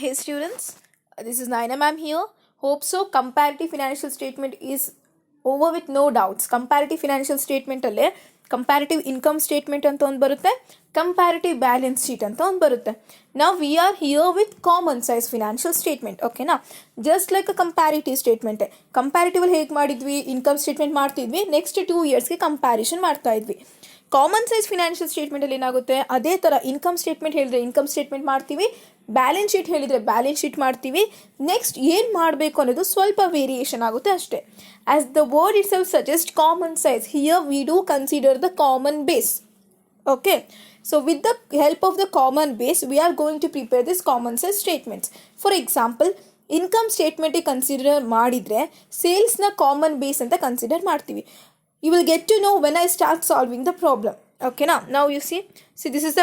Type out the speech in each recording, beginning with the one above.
Hey students, this is Naina ma'am here. Hope so. Comparative financial statement is over with no doubts. Comparative financial statement alle comparative income statement anta ಒಂದು ಬರುತ್ತೆ, comparative balance sheet ಅಂತ ಒಂದು ಬರುತ್ತೆ. Now we are here with common size financial statement. Okay ನಾ, just like a comparative statement. Comparative ಅಲ್ಲಿ ಹೇಗೆ ಮಾಡಿದ್ವಿ, income statement ಮಾಡ್ತಿದ್ವಿ, next 2 yearsಗೆ comparison ಮಾಡ್ತಾ ಇದ್ವಿ. ಕಾಮನ್ ಸೈಜ್ ಫಿನಾನ್ಷಿಯಲ್ ಸ್ಟೇಟ್ಮೆಂಟಲ್ಲಿ ಏನಾಗುತ್ತೆ, ಅದೇ ಥರ ಇನ್ಕಮ್ ಸ್ಟೇಟ್ಮೆಂಟ್ ಹೇಳಿದ್ರೆ ಇನ್ಕಮ್ ಸ್ಟೇಟ್ಮೆಂಟ್ ಮಾಡ್ತೀವಿ, ಬ್ಯಾಲೆನ್ಸ್ ಶೀಟ್ ಹೇಳಿದರೆ ಬ್ಯಾಲೆನ್ಸ್ ಶೀಟ್ ಮಾಡ್ತೀವಿ. ನೆಕ್ಸ್ಟ್ ಏನು ಮಾಡಬೇಕು ಅನ್ನೋದು ಸ್ವಲ್ಪ ವೇರಿಯೇಷನ್ ಆಗುತ್ತೆ ಅಷ್ಟೇ. As the word itself suggest common size, here we do consider the common base. Okay, so with the help of the common base we are going to prepare this common size statements. For example, income ಸ್ಟೇಟ್ಮೆಂಟಿಗೆ consider ಮಾಡಿದರೆ ಸೇಲ್ಸ್ನ common base ಅಂತ consider ಮಾಡ್ತೀವಿ. You will get to know when I start solving the problem. Okay na, now you see this is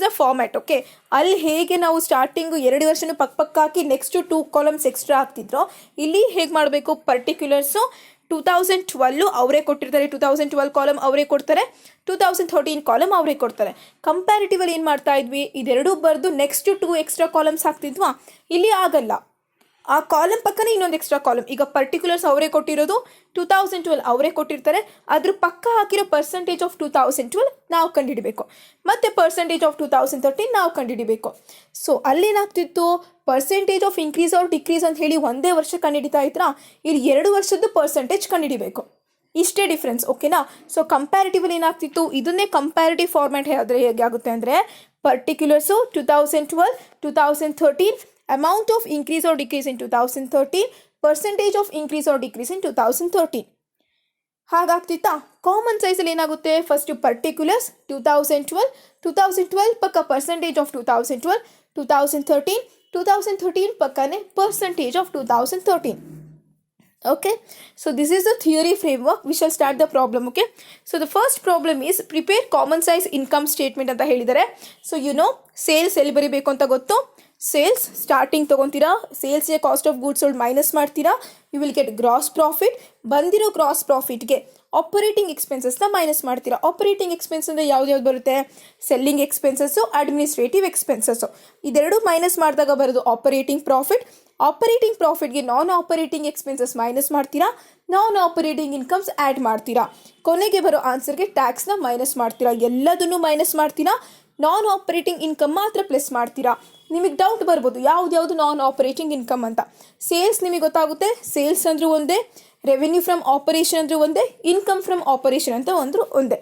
the format. Okay, ಅಲ್ಲಿ ಹೇಗೆ ನಾವು starting 2 ವರ್ಷನೂ ಪಕ್ಕ ಹಾಕಿ ನೆಕ್ಸ್ಟ್ 2 ಕಾಲಮ್ಸ್ ಎಕ್ಸ್ಟ್ರಾ ಹಾಕ್ತಿದ್ರೋ, ಇಲ್ಲಿ ಹೇಗೆ ಮಾಡಬೇಕು, ಪರ್ಟಿಕ್ಯುಲರ್ಸು 2012 ಅವರೇ ಕೊಟ್ಟಿರ್ತಾರೆ, 2012 ಕಾಲಮ್ ಅವರೇ ಕೊಡ್ತಾರೆ, 2013 ಕಾಲಮ್ ಅವರೇ ಕೊಡ್ತಾರೆ. ಕಂಪ್ಯಾರಿಟಿವಲ್ಲಿ ಏನು ಮಾಡ್ತಾ ಇದ್ವಿ, ಇದೆರಡೂ ಬರೆದು ನೆಕ್ಸ್ಟ್ 2 ಎಕ್ಸ್ಟ್ರಾ ಕಾಲಮ್ಸ್ ಹಾಕ್ತಿದ್ವಾ, ಇಲ್ಲಿ ಆಗಲ್ಲ. ಆ ಕಾಲಮ್ ಪಕ್ಕನೇ ಇನ್ನೊಂದು ಎಕ್ಸ್ಟ್ರಾ ಕಾಲಮ್. ಈಗ ಪರ್ಟಿಕ್ಯುಲರ್ಸ್ ಅವರೇ ಕೊಟ್ಟಿರೋದು 2012 ಅವರೇ ಕೊಟ್ಟಿರ್ತಾರೆ, ಅದ್ರ ಪಕ್ಕ ಹಾಕಿರೋ ಪರ್ಸೆಂಟೇಜ್ ಆಫ್ 2012 ನಾವು ಕಂಡುಹಿಡಬೇಕು, ಮತ್ತು ಪರ್ಸೆಂಟೇಜ್ ಆಫ್ 2013 ನಾವು ಕಂಡುಹಿಡಬೇಕು. ಸೊ ಅಲ್ಲೇನಾಗ್ತಿತ್ತು, percentage of increase or decrease ಅಂತ ಹೇಳಿ ಒಂದೇ ವರ್ಷ ಕಂಡುಹಿಡಿತಾ ಇದ್ರಾ, ಇಲ್ಲಿ 2 ವರ್ಷದ್ದು ಪರ್ಸೆಂಟೇಜ್ ಕಂಡುಹಿಡಬೇಕು. ಇಷ್ಟೇ ಡಿಫ್ರೆನ್ಸ್. ಓಕೆನಾ. ಸೊ ಕಂಪ್ಯಾರಿಟಿವಲ್ಲಿ ಏನಾಗ್ತಿತ್ತು, ಇದನ್ನೇ ಕಂಪ್ಯಾರಿಟಿವ್ ಫಾರ್ಮ್ಯಾಟ್ ಹೇಳಿದ್ರೆ ಹೇಗೆ ಆಗುತ್ತೆ ಅಂದರೆ, particulars 2012, 2013, amount of increase or decrease in 2013, percentage of increase or decrease in 2013. ಹಾಗಾಗ್ತಿತ್ತಾ. ಕಾಮನ್ ಸೈಜಲ್ಲಿ ಏನಾಗುತ್ತೆ, ಫಸ್ಟ್ ಪರ್ಟಿಕ್ಯುಲರ್ಸ್ 2012 ಪಕ್ಕ ಪರ್ಸೆಂಟೇಜ್ ಆಫ್ 2012, 2013 ಪಕ್ಕನೇ percentage of 2013. Okay, so this is the theory framework. We shall start the problem. Okay, so the first problem is prepare common size income statement ಅಂತ ಹೇಳಿದ್ದಾರೆ. So you know, sales ಎಲ್ಲಿ ಬರಿಬೇಕು ಅಂತ ಗೊತ್ತು. Sales starting ತೊಗೊತೀರಾ, ಸೇಲ್ಸ್ಗೆ cost of goods sold minus ಮಾಡ್ತೀರಾ, you will get gross profit. ಬಂದಿರೋ ಗ್ರಾಸ್ ಪ್ರಾಫಿಟ್ಗೆ ಆಪರೇಟಿಂಗ್ ಎಕ್ಸ್ಪೆನ್ಸಸ್ನ ಮೈನಸ್ ಮಾಡ್ತೀರಾ. ಆಪರೇಟಿಂಗ್ ಎಕ್ಸ್ಪೆನ್ಸ್ ಅಂದರೆ ಯಾವ್ದು ಬರುತ್ತೆ, ಸೆಲ್ಲಿಂಗ್ ಎಕ್ಸ್ಪೆನ್ಸಸ್ಸು, ಅಡ್ಮಿನಿಸ್ಟ್ರೇಟಿವ್ ಎಕ್ಸ್ಪೆನ್ಸಸ್ಸು, ಇದೆರಡು ಮೈನಸ್ ಮಾಡಿದಾಗ ಬರೋದು ಆಪರೇಟಿಂಗ್ ಪ್ರಾಫಿಟ್. ಆಪರೇಟಿಂಗ್ ಪ್ರಾಫಿಟ್ಗೆ ನಾನ್ ಆಪರೇಟಿಂಗ್ ಎಕ್ಸ್ಪೆನ್ಸಸ್ ಮೈನಸ್ ಮಾಡ್ತೀರಾ, ನಾನ್ ಆಪರೇಟಿಂಗ್ ಇನ್ಕಮ್ಸ್ ಆ್ಯಡ್ ಮಾಡ್ತೀರಾ, ಕೊನೆಗೆ ಬರೋ ಆನ್ಸರ್ಗೆ ಟ್ಯಾಕ್ಸ್ನ ಮೈನಸ್ ಮಾಡ್ತೀರಾ. ಎಲ್ಲದನ್ನು ಮೈನಸ್ ಮಾಡ್ತೀರಾ, ನಾನ್ ಆಪರೇಟಿಂಗ್ ಇನ್ಕಮ್ ಮಾತ್ರ ಪ್ಲಸ್ ಮಾಡ್ತೀರಾ. ನಿಮಗೆ ಡೌಟ್ ಬರ್ಬೋದು ಯಾವ್ದು ನಾನ್ ಆಪರೇಟಿಂಗ್ ಇನ್ಕಮ್ ಅಂತ. ಸೇಲ್ಸ್ ನಿಮಗೆ ಗೊತ್ತಾಗುತ್ತೆ, ಸೇಲ್ಸ್ ಅಂದರೂ ಒಂದೇ, ರೆವೆನ್ಯೂ ಫ್ರಮ್ ಆಪರೇಷನ್ ಅಂದರೂ ಒಂದೇ, ಇನ್ಕಮ್ ಫ್ರಮ್ ಆಪರೇಷನ್ ಅಂತ ಒಂದೇ.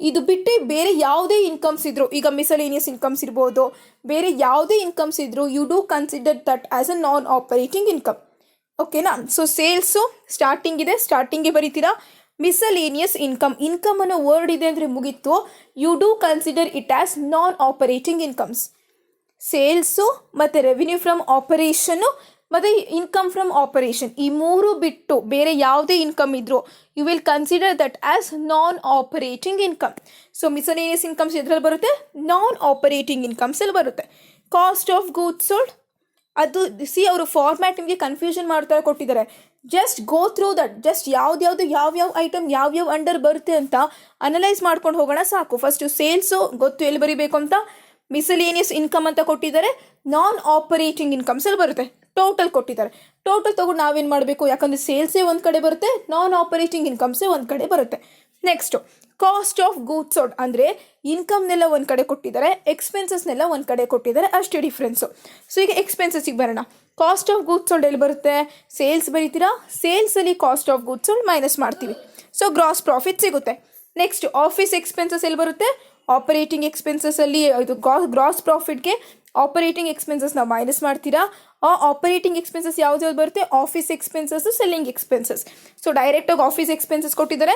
ಇದು ಬಿಟ್ಟು ಬೇರೆ ಯಾವುದೇ ಇನ್ಕಮ್ಸ್ ಇದ್ರು, ಈಗ ಮಿಸಲೇನಿಯಸ್ ಇನ್ಕಮ್ಸ್ ಇರ್ಬೋದು, ಬೇರೆ ಯಾವುದೇ ಇನ್ಕಮ್ಸ್ ಇದ್ರು, you do consider that as a non operating income. ಓಕೆನಾ. ಸೊ ಸೇಲ್ಸು ಸ್ಟಾರ್ಟಿಂಗ್ ಇದೆ, ಸ್ಟಾರ್ಟಿಂಗ್ಗೆ ಬರೀತೀರಾ. ಮಿಸಲೇನಿಯಸ್ ಇನ್ಕಮ್ ಅನ್ನೋ ವರ್ಡ್ ಇದೆ ಅಂದರೆ ಮುಗೀತು, you do consider it as non operating incomes. Sales ಮತ್ತು ರೆವಿನ್ಯೂ ಫ್ರಮ್ ಆಪರೇಷನ್ನು ಮತ್ತು ಇನ್ಕಮ್ ಫ್ರಮ್ ಆಪರೇಷನ್, ಈ ಮೂರು ಬಿಟ್ಟು ಬೇರೆ ಯಾವುದೇ ಇನ್ಕಮ್ ಇದ್ದರೂ you will consider that as non operating income. So miscellaneous incomes ಎದ್ರಲ್ಲಿ ಬರುತ್ತೆ, ನಾನ್ ಆಪರೇಟಿಂಗ್ ಇನ್ಕಮ್ಸಲ್ಲಿ ಬರುತ್ತೆ. ಕಾಸ್ಟ್ ಆಫ್ ಗೂಡ್ಸ್ ಸೋಲ್ಡ್, ಅದು ಅವರು ಫಾರ್ಮ್ಯಾಟ್ ನಿಮಗೆ ಕನ್ಫ್ಯೂಷನ್ ಮಾಡ್ತಾರೆ ಕೊಟ್ಟಿದ್ದಾರೆ. Just go through that, just ಯಾವ್ಯಾವ ಐಟಮ್ ಯಾವ್ಯಾವ ಅಂಡರ್ ಬರುತ್ತೆ ಅಂತ ಅನಲೈಸ್ ಮಾಡ್ಕೊಂಡು ಹೋಗೋಣ ಸಾಕು. ಫಸ್ಟು ಸೇಲ್ಸು ಗೊತ್ತು ಎಲ್ಲಿ ಬರೀಬೇಕು ಅಂತ, ಮಿಸಲೇನಿಯಸ್ ಇನ್ಕಮ್ ಅಂತ ಕೊಟ್ಟಿದ್ದಾರೆ, ನಾನ್ ಆಪರೇಟಿಂಗ್ ಇನ್ಕಮ್ಸಲ್ಲಿ ಬರುತ್ತೆ, ಟೋಟಲ್ ಕೊಟ್ಟಿದ್ದಾರೆ. ಟೋಟಲ್ ತೊಗೊಂಡು ನಾವೇನು ಮಾಡಬೇಕು, ಯಾಕಂದರೆ ಸೇಲ್ಸೇ ಒಂದು ಕಡೆ ಬರುತ್ತೆ, ನಾನ್ ಆಪರೇಟಿಂಗ್ ಇನ್ಕಮ್ಸೇ ಒಂದು ಕಡೆ ಬರುತ್ತೆ. Next cost of goods sold ಅಂದರೆ ಇನ್ಕಮ್ನೆಲ್ಲ ಒಂದು ಕಡೆ ಕೊಟ್ಟಿದ್ದಾರೆ, ಎಕ್ಸ್ಪೆನ್ಸಸ್ನೆಲ್ಲ ಒಂದು ಕಡೆ ಕೊಟ್ಟಿದ್ದಾರೆ, ಅಷ್ಟೇ ಡಿಫ್ರೆನ್ಸು. ಸೊ ಈಗ ಎಕ್ಸ್ಪೆನ್ಸಸ್ಸಿಗೆ ಬರೋಣ. ಕಾಸ್ಟ್ ಆಫ್ ಗೂಡ್ಸ್ ಸೋಲ್ಡ್ ಎಲ್ಲಿ ಬರುತ್ತೆ, ಸೇಲ್ಸ್ ಬರೀತೀರಾ, ಸೇಲ್ಸಲ್ಲಿ cost of goods sold minus ಮಾಡ್ತೀವಿ, ಸೊ ಗ್ರಾಸ್ ಪ್ರಾಫಿಟ್ ಸಿಗುತ್ತೆ. ನೆಕ್ಸ್ಟ್ ಆಫೀಸ್ ಎಕ್ಸ್ಪೆನ್ಸಸ್ ಎಲ್ಲಿ ಬರುತ್ತೆ, ಆಪರೇಟಿಂಗ್ ಎಕ್ಸ್ಪೆನ್ಸಸ್ಸಲ್ಲಿ ಇದು ಗ್ರಾಸ್ ಪ್ರಾಫಿಟ್ಗೆ ಆಪರೇಟಿಂಗ್ ಎಕ್ಸ್ಪೆನ್ಸಸ್ನ ಮೈನಸ್ ಮಾಡ್ತೀರಾ. ಆ ಆಪರೇಟಿಂಗ್ ಎಕ್ಸ್ಪೆನ್ಸಸ್ ಯಾವ್ದು ಬರುತ್ತೆ, office expenses, selling expenses. So ಡೈರೆಕ್ಟಾಗಿ ಆಫೀಸ್ ಎಕ್ಸ್ಪೆನ್ಸಸ್ ಕೊಟ್ಟಿದ್ದಾರೆ,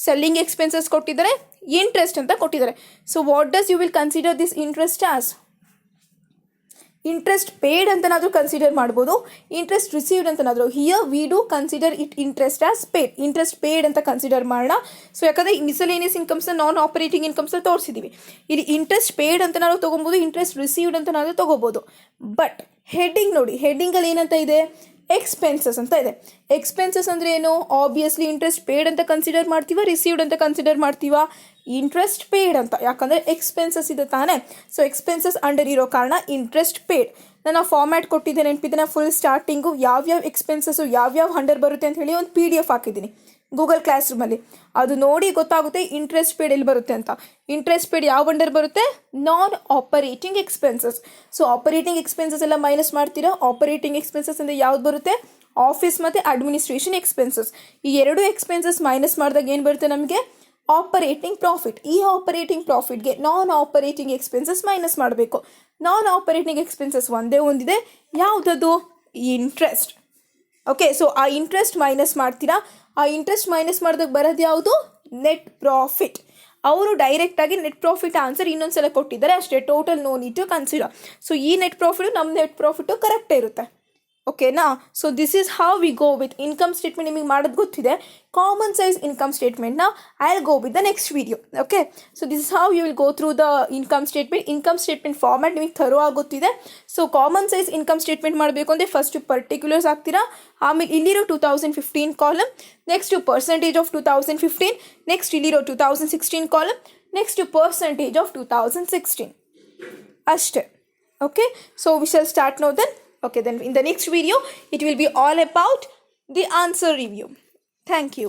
ಸೆಲ್ಲಿಂಗ್ ಎಕ್ಸ್ಪೆನ್ಸಸ್ ಕೊಟ್ಟಿದ್ದಾರೆ, ಇಂಟ್ರೆಸ್ಟ್ ಅಂತ ಕೊಟ್ಟಿದ್ದಾರೆ. So what does you will consider this interest as, interest paid ಅಂತನಾದರೂ ಕನ್ಸಿಡರ್ ಮಾಡ್ಬೋದು, ಇಂಟ್ರೆಸ್ಟ್ ರಿಸೀವ್ಡ್ ಅಂತನಾದರೂ. Here we do consider it interest as paid, interest paid ಅಂತ consider ಮಾಡೋಣ. ಸೊ ಯಾಕಂದರೆ ಮಿಸಲೇನಿಯಸ್ ಇನ್ಕಮ್ಸ್ನ ನಾನ್ ಆಪರೇಟಿಂಗ್ ಇನ್ಕಮ್ಸ್ನ ತೋರಿಸಿದ್ದೀವಿ, ಇಲ್ಲಿ ಇಂಟ್ರೆಸ್ಟ್ ಪೇಯ್ಡ್ ಅಂತನಾದರೂ ತೊಗೊಬೋದು, ಇಂಟ್ರೆಸ್ಟ್ ರಿಸೀವ್ಡ್ ಅಂತನಾದರೂ ತೊಗೋಬೋದು. But heading ನೋಡಿ, ಹೆಡ್ಡಿಂಗಲ್ಲಿ ಏನಂತ ಇದೆ, ಎಕ್ಸ್ಪೆನ್ಸಸ್ ಅಂತ ಇದೆ. ಎಕ್ಸ್ಪೆನ್ಸಸ್ ಅಂದರೆ ಏನು? ಆಬ್ವಿಯಸ್ಲಿ ಇಂಟ್ರೆಸ್ಟ್ ಪೇಯ್ಡ್ ಅಂತ ಕನ್ಸಿಡರ್ ಮಾಡ್ತೀವ, ರಿಸೀವ್ಡ್ ಅಂತ ಕನ್ಸಿಡರ್ ಮಾಡ್ತೀವ? ಇಂಟ್ರೆಸ್ಟ್ ಪೇಯ್ಡ್ ಅಂತ, ಯಾಕಂದರೆ ಎಕ್ಸ್ಪೆನ್ಸಸ್ ಇದೆ ತಾನೇ. ಸೊ ಎಕ್ಸ್ಪೆನ್ಸಸ್ ಅಂಡರ್ ಇರೋ ಕಾರಣ ಇಂಟ್ರೆಸ್ಟ್ ಪೇಯ್ಡ್. ನಾನು ಫಾರ್ಮ್ಯಾಟ್ ಕೊಟ್ಟಿದ್ದೆ ನೆನಪಿದ್ದೇನೆ, ಫುಲ್ ಸ್ಟಾರ್ಟಿಂಗು ಯಾವ್ಯಾವ ಎಕ್ಸ್ಪೆನ್ಸಸ್ಸು ಯಾವ್ಯಾವ ಅಂಡರ್ ಬರುತ್ತೆ ಅಂತ ಹೇಳಿ ಒಂದು PDF ಹಾಕಿದ್ದೀನಿ ಗೂಗಲ್ ಕ್ಲಾಸ್ ರೂಮಲ್ಲಿ. ಅದು ನೋಡಿ ಗೊತ್ತಾಗುತ್ತೆ ಇಂಟ್ರೆಸ್ಟ್ ಪೇಯ್ಡ್ ಎಲ್ಲಿ ಬರುತ್ತೆ ಅಂತ. ಇಂಟ್ರೆಸ್ಟ್ ಪೇಯ್ಡ್ ಯಾವ ಅಂಡರ್ ಬರುತ್ತೆ? Non operating expenses. So operating expenses ಎಲ್ಲ ಮೈನಸ್ ಮಾಡ್ತೀರಾ. ಆಪರೇಟಿಂಗ್ ಎಕ್ಸ್ಪೆನ್ಸಸ್ ಅಂದರೆ ಯಾವ್ದು ಬರುತ್ತೆ? ಆಫೀಸ್ ಮತ್ತು ಅಡ್ಮಿನಿಸ್ಟ್ರೇಷನ್ ಎಕ್ಸ್ಪೆನ್ಸಸ್. ಈ ಎರಡು ಎಕ್ಸ್ಪೆನ್ಸಸ್ ಮೈನಸ್ ಮಾಡಿದಾಗ ಏನು ಬರುತ್ತೆ ನಮಗೆ? Operating profit. ಈ ಆಪರೇಟಿಂಗ್ ಪ್ರಾಫಿಟ್ಗೆ ನಾನ್ ಆಪರೇಟಿಂಗ್ ಎಕ್ಸ್ಪೆನ್ಸಸ್ ಮೈನಸ್ ಮಾಡಬೇಕು. ನಾನ್ ಆಪರೇಟಿಂಗ್ ಎಕ್ಸ್ಪೆನ್ಸಸ್ ಒಂದೇ ಒಂದಿದೆ, ಯಾವುದದು? ಇಂಟ್ರೆಸ್ಟ್. ಓಕೆ, ಸೊ ಆ ಇಂಟ್ರೆಸ್ಟ್ ಮೈನಸ್ ಮಾಡ್ತೀರಾ. ಆ ಇಂಟ್ರೆಸ್ಟ್ ಮೈನಸ್ ಮಾಡಿದಾಗ ಬರೋದು ಯಾವುದು? Net profit. ಅವರು ಡೈರೆಕ್ಟಾಗಿ ನೆಟ್ ಪ್ರಾಫಿಟ್ ಆನ್ಸರ್ ಇನ್ನೊಂದ್ಸಲ ಕೊಟ್ಟಿದ್ದಾರೆ ಅಷ್ಟೇ, total no need to consider. So ಈ ನೆಟ್ ಪ್ರಾಫಿಟು ನಮ್ಮ ನೆಟ್ ಪ್ರಾಫಿಟು ಕರೆಕ್ಟೇ ಇರುತ್ತೆ. ಓಕೆನಾ? So this is how we go with income statement. ನಿಮಗೆ ಮಾಡೋದು ಗೊತ್ತಿದೆ. ಕಾಮನ್ ಸೈಜ್ ಇನ್ಕಮ್ ಸ್ಟೇಟ್ಮೆಂಟ್ನ I will go with the next video. Okay, so this is how you will go through the income statement. Income statement format ನಿಮಗೆ thorough ಆಗಿ ಗೊತ್ತಿದೆ. So common size income statement ಮಾಡಬೇಕು ಅಂದರೆ first particulars ಹಾಕ್ತೀರಾ, ಆಮೇಲೆ ಇಲ್ಲಿರೋ 2015 column, next percentage of 2015, next ಇಲ್ಲಿರೋ 2016 column, next percentage of 2016 ಅಷ್ಟೇ. Okay, so we shall start now then. Okay, then in the next video it will be all about the answer review. Thank you.